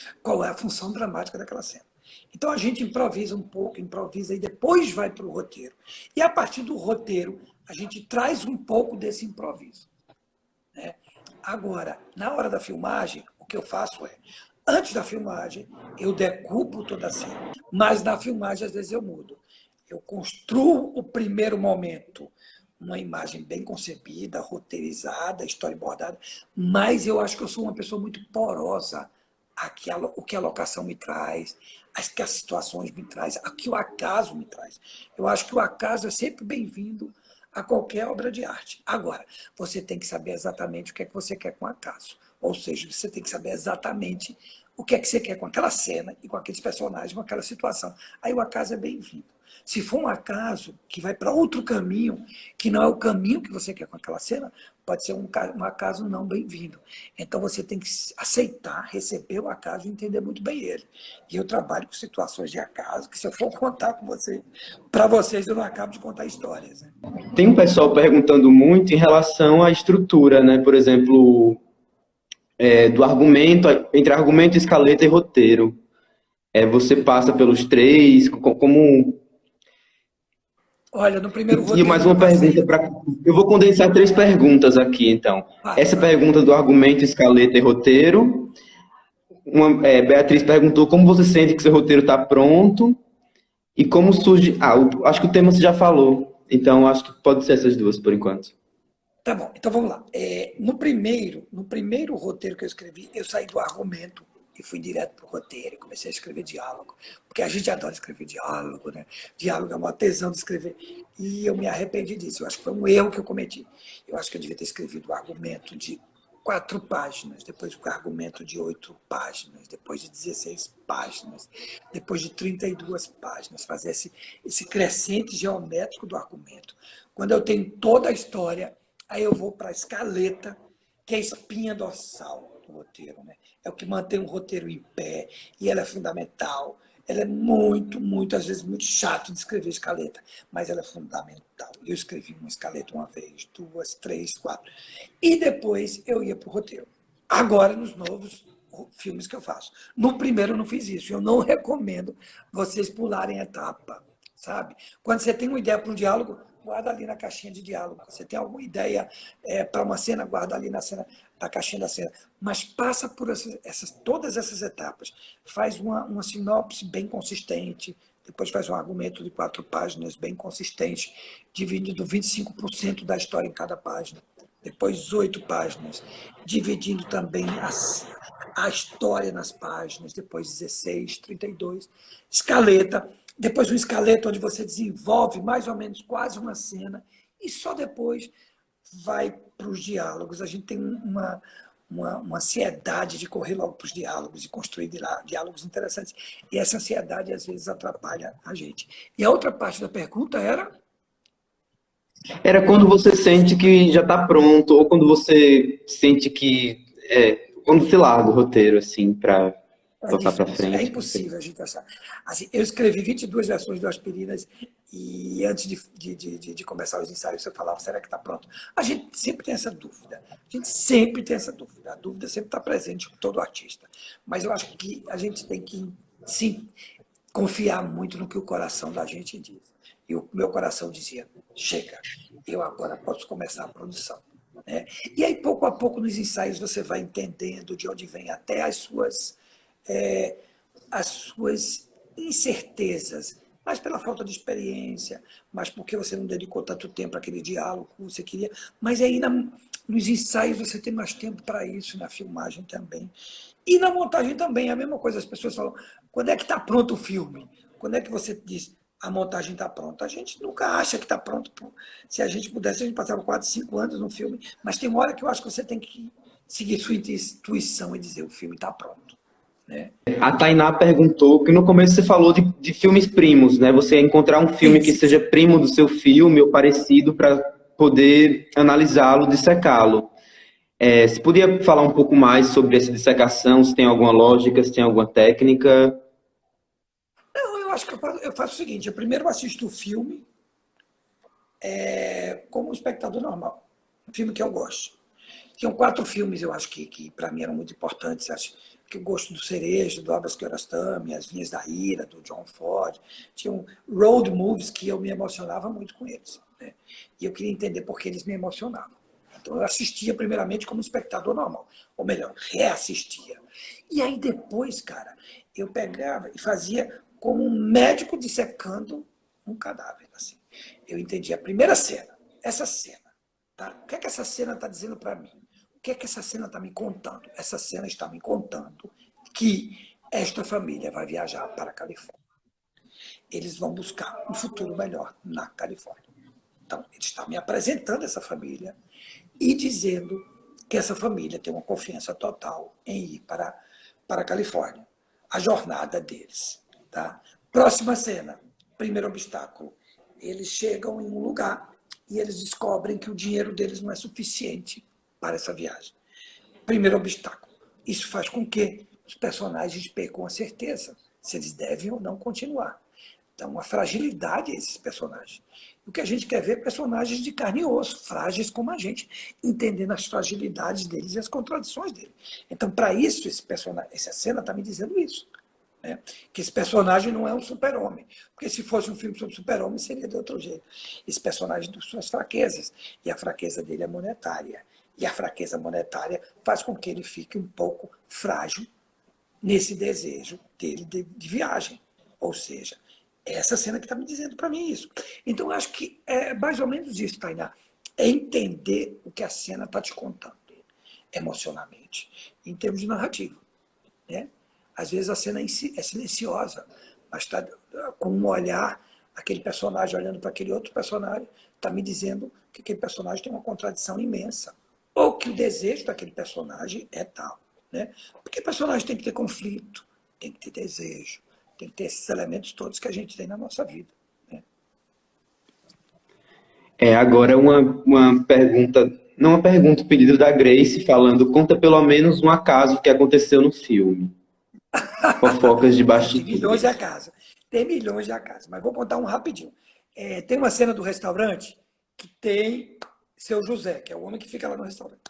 a função dramática daquela cena. Então a gente improvisa um pouco, improvisa e depois vai para o roteiro. E a partir do roteiro, a gente traz um pouco desse improviso. Né? Agora, na hora da filmagem, o que eu faço é, antes da filmagem, eu decupo toda a cena, mas na filmagem, às vezes, eu mudo. Eu construo o primeiro momento, uma imagem bem concebida, roteirizada, storyboardada, mas eu acho que eu sou uma pessoa muito porosa o que a locação me traz, que as situações me traz, o que o acaso me traz. Eu acho que o acaso é sempre bem-vindo a qualquer obra de arte. Agora, você tem que saber exatamente o que é que você quer com o acaso. Ou seja, você tem que saber exatamente o que é que você quer com aquela cena e com aqueles personagens, com aquela situação. Aí o acaso é bem-vindo. Se for um acaso que vai para outro caminho, que não é o caminho que você quer com aquela cena, pode ser um acaso não bem-vindo. Então você tem que aceitar, receber o acaso e entender muito bem ele. E eu trabalho com situações de acaso, que se eu for contar com você, para vocês eu não acabo de contar histórias. Né? Tem um pessoal perguntando muito em relação à estrutura, né? Por exemplo, do argumento, entre argumento, escaleta e roteiro. Você passa pelos três, como... Olha, no primeiro E roteiro mais eu uma passei... pergunta para... Eu vou condensar 3 perguntas aqui, então. Essa pergunta do argumento, escaleta e roteiro. Beatriz perguntou como você sente que seu roteiro está pronto e como surge... acho que o tema você já falou, então acho que pode ser essas duas por enquanto. Tá bom, então vamos lá. No primeiro roteiro que eu escrevi, eu saí do argumento e fui direto para o roteiro e comecei a escrever diálogo, porque a gente adora escrever diálogo, né? Diálogo é uma tesão de escrever, e eu me arrependi disso, eu acho que foi um erro que eu cometi. Eu acho que eu devia ter escrevido o argumento de 4 páginas, depois o argumento de 8 páginas, depois de 16 páginas, depois de 32 páginas, fazer esse crescente geométrico do argumento. Quando eu tenho toda a história, aí eu vou para a escaleta, que é a espinha dorsal do roteiro. Né? É o que mantém o roteiro em pé, e ela é fundamental. Ela é muito, às vezes, muito chato de escrever escaleta, mas ela é fundamental. Eu escrevi uma escaleta uma vez, 2, 3, 4. E depois eu ia para o roteiro. Agora, nos novos filmes que eu faço. No primeiro eu não fiz isso. Eu não recomendo vocês pularem a etapa, sabe? Quando você tem uma ideia para um diálogo, guarda ali na caixinha de diálogo. Você tem alguma ideia para uma cena, guarda ali na caixinha da cena. Mas passa por todas essas etapas. Faz uma sinopse bem consistente, depois faz um argumento de 4 páginas bem consistente, dividindo 25% da história em cada página. Depois 8 páginas, dividindo também a história nas páginas, depois 16, 32. Escaleta. depois um esqueleto onde você desenvolve mais ou menos quase uma cena, e só depois vai para os diálogos. A gente tem uma ansiedade de correr logo para os diálogos e construir diálogos interessantes. E essa ansiedade, às vezes, atrapalha a gente. E a outra parte da pergunta era... Era quando você sente que já está pronto, ou quando você sente que... quando você larga o roteiro, assim, para É tocar para difícil, é frente. impossível a gente achar. Assim, eu escrevi 22 versões do Aspirinas e antes de começar os ensaios eu falava, será que está pronto? A gente sempre tem essa dúvida. A gente sempre tem essa dúvida. A dúvida sempre está presente com todo artista. Mas eu acho que a gente tem que, sim, confiar muito no que o coração da gente diz. E o meu coração dizia, chega, eu agora posso começar a produção. Né? E aí, pouco a pouco, nos ensaios, você vai entendendo de onde vem até as suas incertezas, mas pela falta de experiência, mas porque você não dedicou tanto tempo àquele diálogo que você queria. Mas aí nos ensaios você tem mais tempo para isso, na filmagem também. E na montagem também, é a mesma coisa. As pessoas falam, quando é que está pronto o filme? Quando é que você diz, a montagem está pronta? A gente nunca acha que está pronto. Se a gente pudesse, a gente passava 4, 5 anos no filme. Mas tem uma hora que eu acho que você tem que seguir sua intuição e dizer, o filme está pronto. Né? A Tainá perguntou que no começo você falou de filmes primos, né? Você encontrar um filme que seja primo do seu filme ou parecido para poder analisá-lo, dissecá-lo. Você podia falar um pouco mais sobre essa dissecação, se tem alguma lógica, se tem alguma técnica? Não, eu acho que eu faço o seguinte, eu primeiro assisto o filme como um espectador normal, um filme que eu gosto. Tinham 4 filmes, eu acho que para mim eram muito importantes. Acho que o Gosto do Cerejo, do Abbas Kiarostami, As Linhas da Ira, do John Ford. Tinham road movies que eu me emocionava muito com eles. Né? E eu queria entender por que eles me emocionavam. Então eu assistia primeiramente como espectador normal. Ou melhor, reassistia. E aí depois, cara, eu pegava e fazia como um médico dissecando um cadáver. Assim. Eu entendi a primeira cena, essa cena. Tá? O que é que essa cena está dizendo para mim? O que é que essa cena está me contando? Essa cena está me contando que esta família vai viajar para a Califórnia. Eles vão buscar um futuro melhor na Califórnia. Então, ele está me apresentando essa família e dizendo que essa família tem uma confiança total em ir para a Califórnia. A jornada deles. Tá? Próxima cena. Primeiro obstáculo. Eles chegam em um lugar e eles descobrem que o dinheiro deles não é suficiente para essa viagem. Primeiro obstáculo. Isso faz com que os personagens percam a certeza se eles devem ou não continuar. Então, a fragilidade desses personagens. O que a gente quer ver é personagens de carne e osso, frágeis como a gente, entendendo as fragilidades deles e as contradições deles. Então, para isso, essa cena está me dizendo isso. Né? Que esse personagem não é um super-homem. Porque se fosse um filme sobre super-homem, seria de outro jeito. Esse personagem tem suas fraquezas. E a fraqueza dele é monetária. E a fraqueza monetária faz com que ele fique um pouco frágil nesse desejo dele de viagem. Ou seja, essa cena que está me dizendo para mim isso. Então, eu acho que é mais ou menos isso, Tainá. É entender o que a cena está te contando, emocionalmente, em termos de narrativa. Né? Às vezes a cena é silenciosa, mas está com um olhar, aquele personagem olhando para aquele outro personagem, está me dizendo que aquele personagem tem uma contradição imensa. Ou que o desejo daquele personagem é tal. Né? Porque personagem tem que ter conflito, tem que ter desejo, tem que ter esses elementos todos que a gente tem na nossa vida. Né? Agora uma pergunta, não uma pergunta, um pedido da Grace falando, conta pelo menos um acaso que aconteceu no filme. Fofocas de Tem milhões de bastidores. acasos. Tem milhões de acasos. Mas vou contar um rapidinho. Tem uma cena do restaurante que tem seu José, que é o homem que fica lá no restaurante.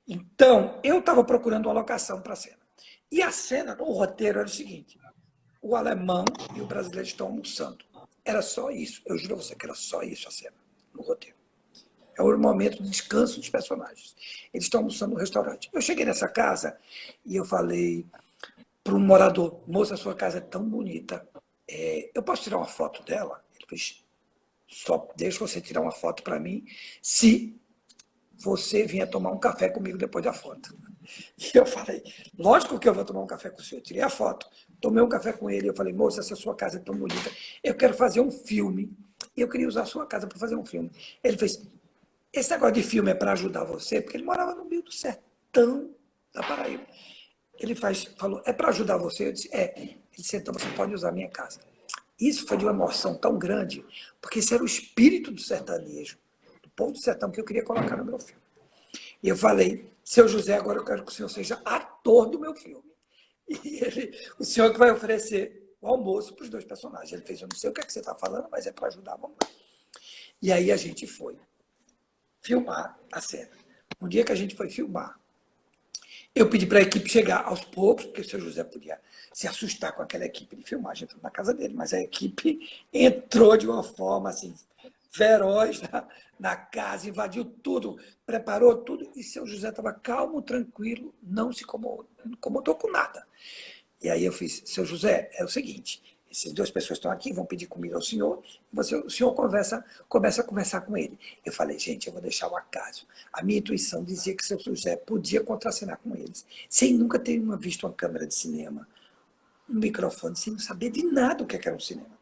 Então, eu estava procurando uma locação para a cena. E a cena, o roteiro era o seguinte: o alemão e o brasileiro estão almoçando. Era só isso. Eu juro a você que era só isso a cena, no roteiro. É o momento de descanso dos personagens. Eles estão almoçando no restaurante. Eu cheguei nessa casa e eu falei para um morador: moça, a sua casa é tão bonita, eu posso tirar uma foto dela? Ele fez: só deixa você tirar uma foto para mim se você vier tomar um café comigo depois da foto. E eu falei, lógico que eu vou tomar um café com o senhor. Eu tirei a foto, tomei um café com ele. Eu falei, moça, essa sua casa é tão bonita. Eu quero fazer um filme. E eu queria usar a sua casa para fazer um filme. Ele fez, esse negócio de filme é para ajudar você? Porque ele morava no meio do sertão da Paraíba. Falou, é para ajudar você? Eu disse, é. Ele disse, então você pode usar a minha casa. Isso foi de uma emoção tão grande, porque esse era o espírito do sertanejo, do povo do sertão, que eu queria colocar no meu filme. E eu falei, seu José, agora eu quero que o senhor seja ator do meu filme. E o senhor que vai oferecer o almoço para os dois personagens. Ele fez, eu não sei o que, é que você está falando, mas é para ajudar, vamos lá. E aí a gente foi filmar a cena. Um dia que a gente foi filmar, eu pedi para a equipe chegar aos poucos, porque o seu José podia se assustar com aquela equipe de filmagem na casa dele, mas a equipe entrou de uma forma assim, feroz na casa, invadiu tudo, preparou tudo, e seu José estava calmo, tranquilo, não se incomodou com nada. E aí eu fiz, seu José, é o seguinte, essas duas pessoas estão aqui, vão pedir comida ao senhor, o senhor começa a conversar com ele. Eu falei, gente, eu vou deixar o acaso. A minha intuição dizia que seu José podia contracenar com eles, sem nunca ter visto uma câmera de cinema, um microfone, sem saber de nada o que era um cinema.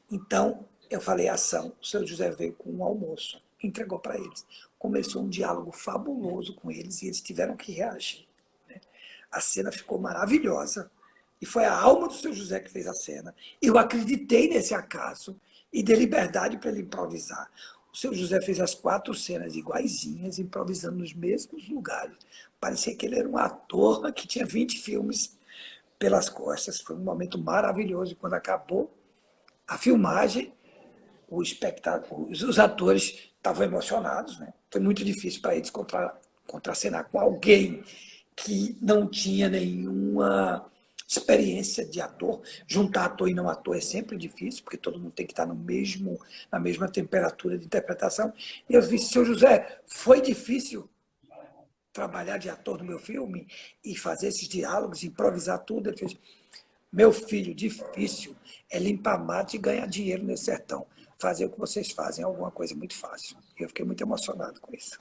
Então, eu falei, ação, o seu José veio com um almoço, entregou para eles. Começou um diálogo fabuloso com eles e eles tiveram que reagir. Né? A cena ficou maravilhosa e foi a alma do seu José que fez a cena. Eu acreditei nesse acaso e dei liberdade para ele improvisar. O seu José fez as 4 cenas iguaizinhas, improvisando nos mesmos lugares. Parecia que ele era um ator que tinha 20 filmes pelas costas. Foi um momento maravilhoso. E quando acabou a filmagem, os atores estavam emocionados, né? Foi muito difícil para eles contracenar com alguém que não tinha nenhuma experiência de ator. Juntar ator e não ator é sempre difícil, porque todo mundo tem que estar na mesma temperatura de interpretação. E eu disse, seu José, foi difícil trabalhar de ator no meu filme e fazer esses diálogos, improvisar tudo? Ele fez, meu filho, difícil é limpar mato e ganhar dinheiro nesse sertão. Fazer o que vocês fazem é alguma coisa muito fácil. Eu fiquei muito emocionado com isso.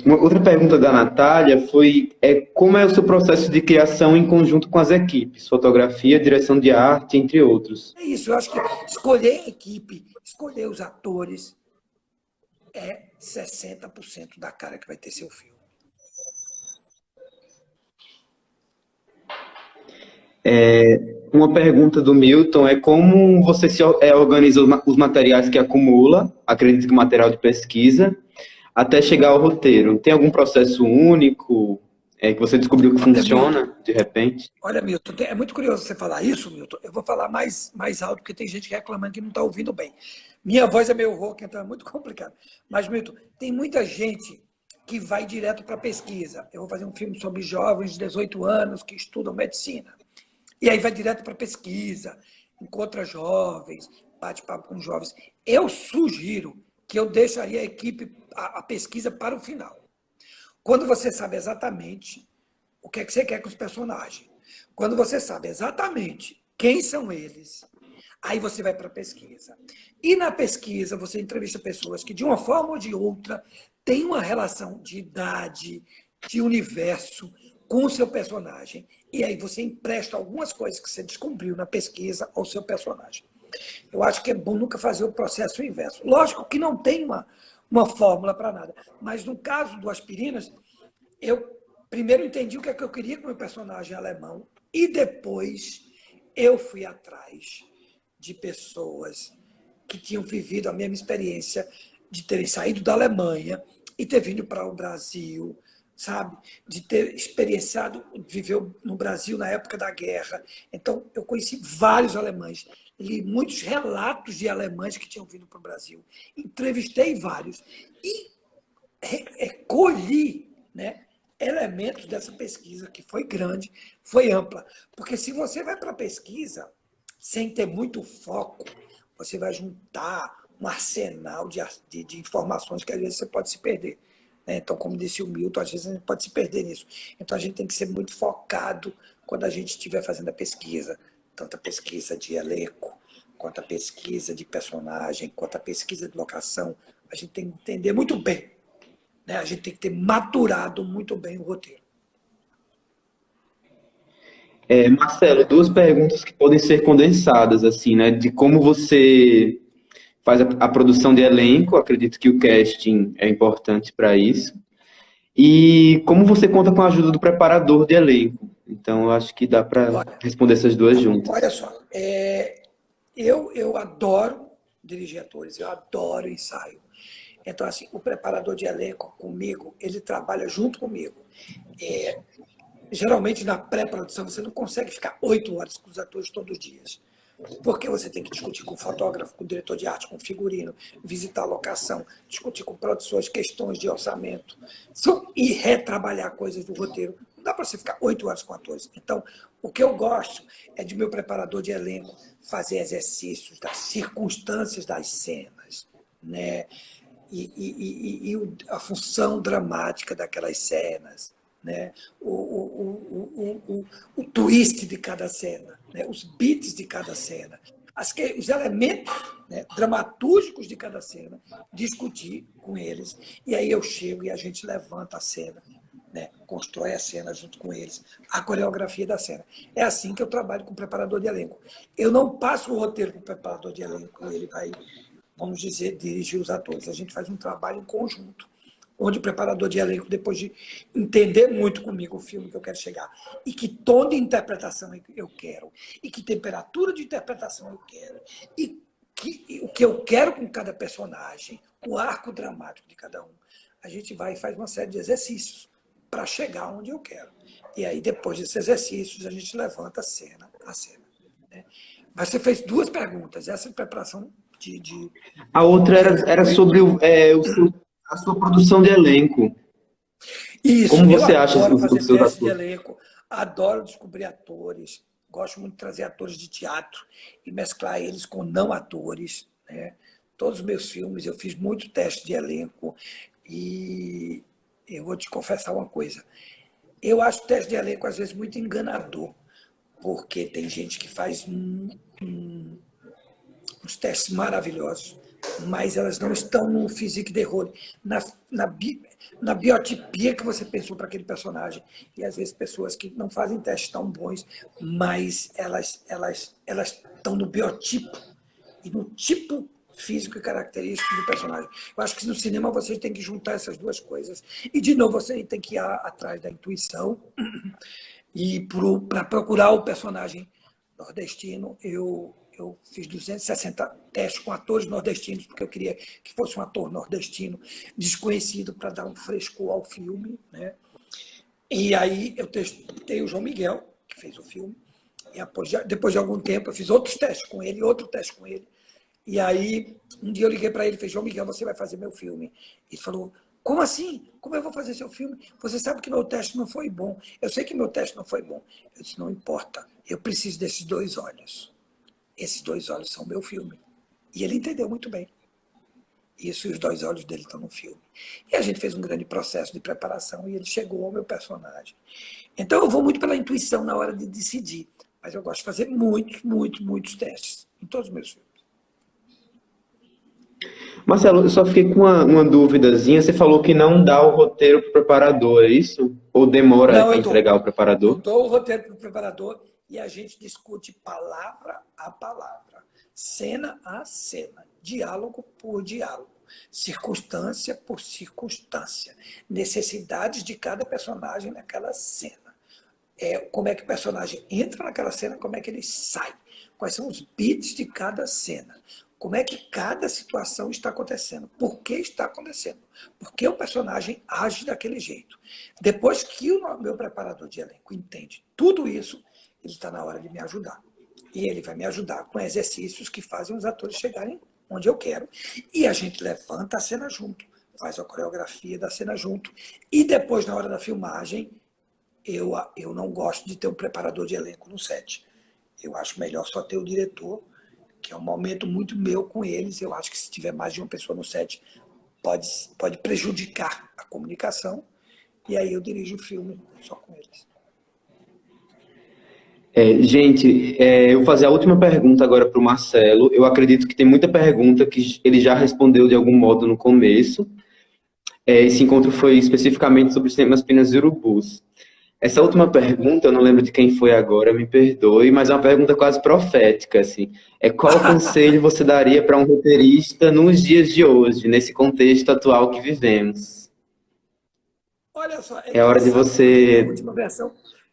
Uma outra pergunta da Natália foi como é o seu processo de criação em conjunto com as equipes, fotografia, direção de arte, entre outros? É isso, eu acho que escolher a equipe, escolher os atores, é 60% da cara que vai ter seu filme. Uma pergunta do Milton é como você organiza os materiais que acumula, acredito que material de pesquisa, até chegar ao roteiro. Tem algum processo único que você descobriu que funciona, de repente? Olha, Milton, é muito curioso você falar isso, Milton. Eu vou falar mais alto, porque tem gente reclamando que não está ouvindo bem. Minha voz é meio rouca, então é muito complicado. Mas, Milton, tem muita gente que vai direto para a pesquisa. Eu vou fazer um filme sobre jovens de 18 anos que estudam medicina. E aí vai direto para a pesquisa, encontra jovens, bate papo com jovens. Eu sugiro que eu deixaria a equipe, a pesquisa para o final. Quando você sabe exatamente o que é que você quer com os personagens, quando você sabe exatamente quem são eles, aí você vai para a pesquisa. E na pesquisa você entrevista pessoas que, de uma forma ou de outra, têm uma relação de idade, de universo, com o seu personagem. E aí você empresta algumas coisas que você descobriu na pesquisa ao seu personagem. Eu acho que é bom nunca fazer o processo inverso. Lógico que não tem uma fórmula para nada, mas no caso do Aspirinas, eu primeiro entendi o que é que eu queria com o meu personagem alemão e depois eu fui atrás de pessoas que tinham vivido a mesma experiência de terem saído da Alemanha e ter vindo para o Brasil, sabe? De ter experienciado, viveu no Brasil na época da guerra. Então, eu conheci vários alemães, li muitos relatos de alemães que tinham vindo para o Brasil, entrevistei vários e colhi, né, elementos dessa pesquisa, que foi grande, foi ampla. Porque se você vai para a pesquisa sem ter muito foco, você vai juntar um arsenal de informações que às vezes você pode se perder. Então, como disse o Milton, às vezes a gente pode se perder nisso. Então, a gente tem que ser muito focado quando a gente estiver fazendo a pesquisa, tanto a pesquisa de elenco, quanto a pesquisa de personagem, quanto a pesquisa de locação. A gente tem que entender muito bem né? A gente tem que ter maturado muito bem o roteiro. Marcelo, duas perguntas que podem ser condensadas, assim, né? De como você faz a produção de elenco, acredito que o casting é importante para isso. E como você conta com a ajuda do preparador de elenco? Então, eu acho que dá para Olha, responder essas duas olha juntas. só, eu adoro dirigir atores, eu adoro ensaio. Então, assim, o preparador de elenco comigo, ele trabalha junto comigo. É, Geralmente, na pré-produção, você não consegue ficar 8 horas com os atores todos os dias. Porque você tem que discutir com o fotógrafo, com o diretor de arte, com o figurino, visitar a locação, discutir com produções, questões de orçamento, e retrabalhar coisas do roteiro. Não dá para você ficar 8 horas com atores. Então, o que eu gosto é de meu preparador de elenco fazer exercícios das circunstâncias das cenas, né? A função dramática daquelas cenas, né? O twist de cada cena, né? Os beats de cada cena, os elementos, né, dramatúrgicos de cada cena, discutir com eles, e aí eu chego e a gente levanta a cena, né, constrói a cena junto com eles, a coreografia da cena. É assim que eu trabalho com o preparador de elenco. Eu não passo o roteiro para o preparador de elenco, ele vai, vamos dizer, dirigir os atores. A gente faz um trabalho em conjunto, onde o preparador de elenco, depois de entender muito comigo o filme que eu quero chegar, e que tom de interpretação eu quero, e que temperatura de interpretação eu quero, o que eu quero com cada personagem, o arco dramático de cada um, a gente vai e faz uma série de exercícios para chegar onde eu quero. E aí, depois desses exercícios, a gente levanta a cena, né? Mas você fez duas perguntas, essa preparação de A outra era sobre a sua produção de elenco. Isso, Como eu você acha adoro os fazer seus teste de atores? elenco, adoro descobrir atores, gosto muito de trazer atores de teatro e mesclar eles com não atores, né? Todos os meus filmes eu fiz muito teste de elenco e eu vou te confessar uma coisa. Eu acho o teste de elenco às vezes muito enganador, porque tem gente que faz uns testes maravilhosos, mas elas não estão no physique de role, na, na, na biotipia que você pensou para aquele personagem. E às vezes pessoas que não fazem testes tão bons, mas elas estão no biotipo e no tipo físico e característico do personagem. Eu acho que no cinema você tem que juntar essas duas coisas. E, de novo, você tem que ir atrás da intuição e para procurar o personagem nordestino. Eu fiz 260 testes com atores nordestinos, porque eu queria que fosse um ator nordestino desconhecido para dar um frescor ao filme, né? E aí eu testei o João Miguel, que fez o filme, e depois de algum tempo eu fiz outros testes com ele, outro teste com ele, e aí um dia eu liguei para ele e falei: João Miguel, você vai fazer meu filme. Ele falou: como assim? Como eu vou fazer seu filme? Você sabe que meu teste não foi bom. Eu sei que meu teste não foi bom. Eu disse: não importa, eu preciso desses 2 olhos. Esses 2 olhos são meu filme. E ele entendeu muito bem. Isso, e os 2 olhos dele estão no filme. E a gente fez um grande processo de preparação e ele chegou ao meu personagem. Então eu vou muito pela intuição na hora de decidir. Mas eu gosto de fazer muitos testes em todos os meus filmes. Marcelo, eu só fiquei com uma duvidazinha. Você falou que não dá o roteiro para o preparador, é isso? Ou demora Não, a eu entregar o Eu preparador? dou o roteiro para o preparador e a gente discute palavra a palavra, cena a cena, diálogo por diálogo, circunstância por circunstância, necessidades de cada personagem naquela cena. Como é que o personagem entra naquela cena, como é que ele sai, quais são os beats de cada cena, como é que cada situação está acontecendo, por que está acontecendo, por que o personagem age daquele jeito. Depois que o meu preparador de elenco entende tudo isso, ele está na hora de me ajudar. E ele vai me ajudar com exercícios que fazem os atores chegarem onde eu quero. E a gente levanta a cena junto, faz a coreografia da cena junto, e depois, na hora da filmagem, eu não gosto de ter um preparador de elenco no set. Eu acho melhor só ter o diretor, que é um momento muito meu com eles. Eu acho que se tiver mais de uma pessoa no set, pode prejudicar a comunicação. E aí eu dirijo o filme só com eles. Gente, eu vou fazer a última pergunta agora para o Marcelo. Eu acredito que tem muita pergunta que ele já respondeu de algum modo no começo. Esse encontro foi especificamente sobre cinemas penas e urubus. Essa última pergunta, eu não lembro de quem foi agora, me perdoe, mas é uma pergunta quase profética, assim. Qual conselho você daria para um roteirista nos dias de hoje, nesse contexto atual que vivemos? Olha só, é É hora de engraçado porque você.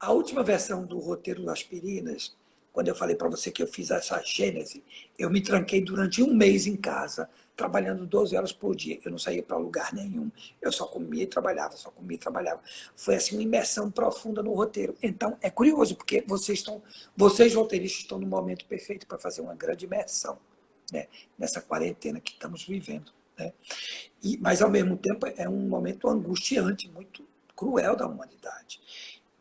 a última versão do roteiro das Aspirinas, quando eu falei para você que eu fiz essa gênese, eu me tranquei durante um mês em casa, trabalhando 12 horas por dia. Eu não saía para lugar nenhum. Eu só comia e trabalhava, só comia e trabalhava. Foi assim uma imersão profunda no roteiro. Então, é curioso, porque vocês roteiristas estão no momento perfeito para fazer uma grande imersão, né? Nessa quarentena que estamos vivendo, né? Mas, ao mesmo tempo, é um momento angustiante, muito cruel da humanidade.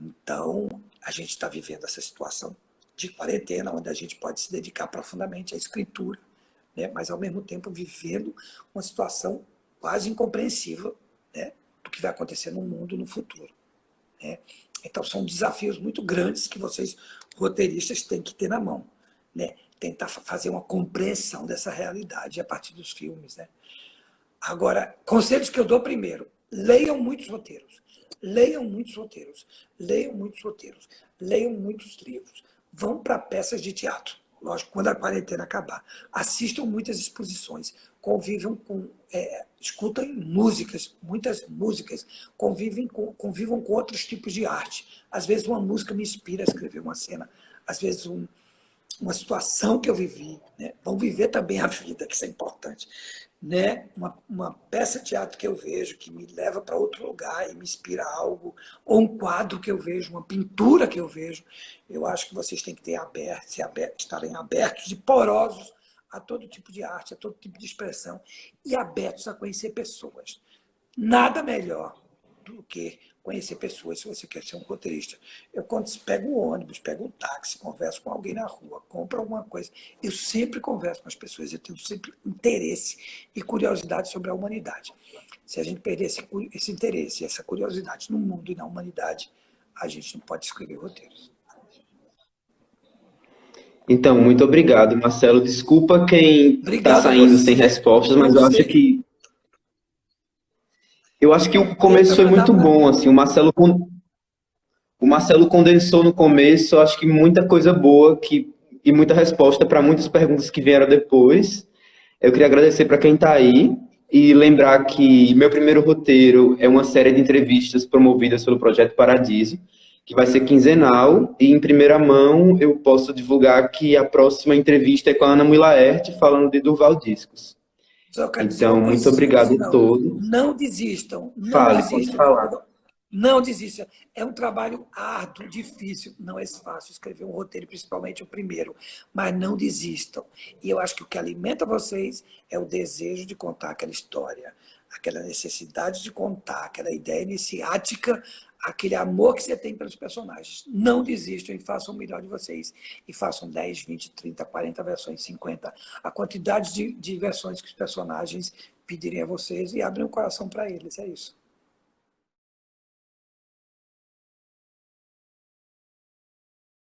Então, a gente está vivendo essa situação de quarentena, onde a gente pode se dedicar profundamente à escritura, né? Mas, ao mesmo tempo, vivendo uma situação quase incompreensível, né? Do que vai acontecer no mundo no futuro, né? Então, são desafios muito grandes que vocês, roteiristas, têm que ter na mão, né? Tentar fazer uma compreensão dessa realidade a partir dos filmes, né? Agora, conselhos que eu dou primeiro: leiam muitos roteiros, leiam muitos roteiros, leiam muitos roteiros, leiam muitos livros, vão para peças de teatro, lógico, quando a quarentena acabar. Assistam muitas exposições, convivam com, escutem músicas, muitas músicas, convivam com outros tipos de arte. Às vezes uma música me inspira a escrever uma cena, às vezes uma situação que eu vivi, né? Vão viver também a vida, que isso é importante, né? Uma peça de teatro que eu vejo, que me leva para outro lugar e me inspira algo, ou um quadro que eu vejo, uma pintura que eu vejo. Eu acho que vocês têm que ter estarem abertos e porosos a todo tipo de arte, a todo tipo de expressão, e abertos a conhecer pessoas. Nada melhor do que conhecer pessoas, se você quer ser um roteirista. Eu, quando pego o ônibus, pego o táxi, converso com alguém na rua, compro alguma coisa, eu sempre converso com as pessoas, eu tenho sempre interesse e curiosidade sobre a humanidade. Se a gente perder esse interesse, essa curiosidade no mundo e na humanidade, a gente não pode escrever roteiros. Então, muito obrigado, Marcelo. Desculpa quem está Obrigado a saindo sem você. respostas, mas Não sei. eu acho que o Eita, começo foi mas muito bom, assim. O Marcelo condensou no começo, eu acho que muita coisa boa e muita resposta para muitas perguntas que vieram depois. Eu queria agradecer para quem está aí e lembrar que meu primeiro roteiro é uma série de entrevistas promovidas pelo Projeto Paradiso, que vai ser quinzenal, e em primeira mão eu posso divulgar que a próxima entrevista é com a Ana Mui Laerte, falando de Durval Discos. Só quero dizer Então, uma muito coisinha no obrigado a final. todos. Não desistam, não Fale, pode desistam. falar. Não desistam. É um trabalho árduo, difícil, não é fácil escrever um roteiro, principalmente o primeiro, mas não desistam. E eu acho que o que alimenta vocês é o desejo de contar aquela história, aquela necessidade de contar, aquela ideia iniciática, aquele amor que você tem pelos personagens. Não desistam e façam o melhor de vocês. E façam 10, 20, 30, 40 versões, 50, a quantidade de versões que os personagens pedirem a vocês, e abrem o coração para eles. É isso.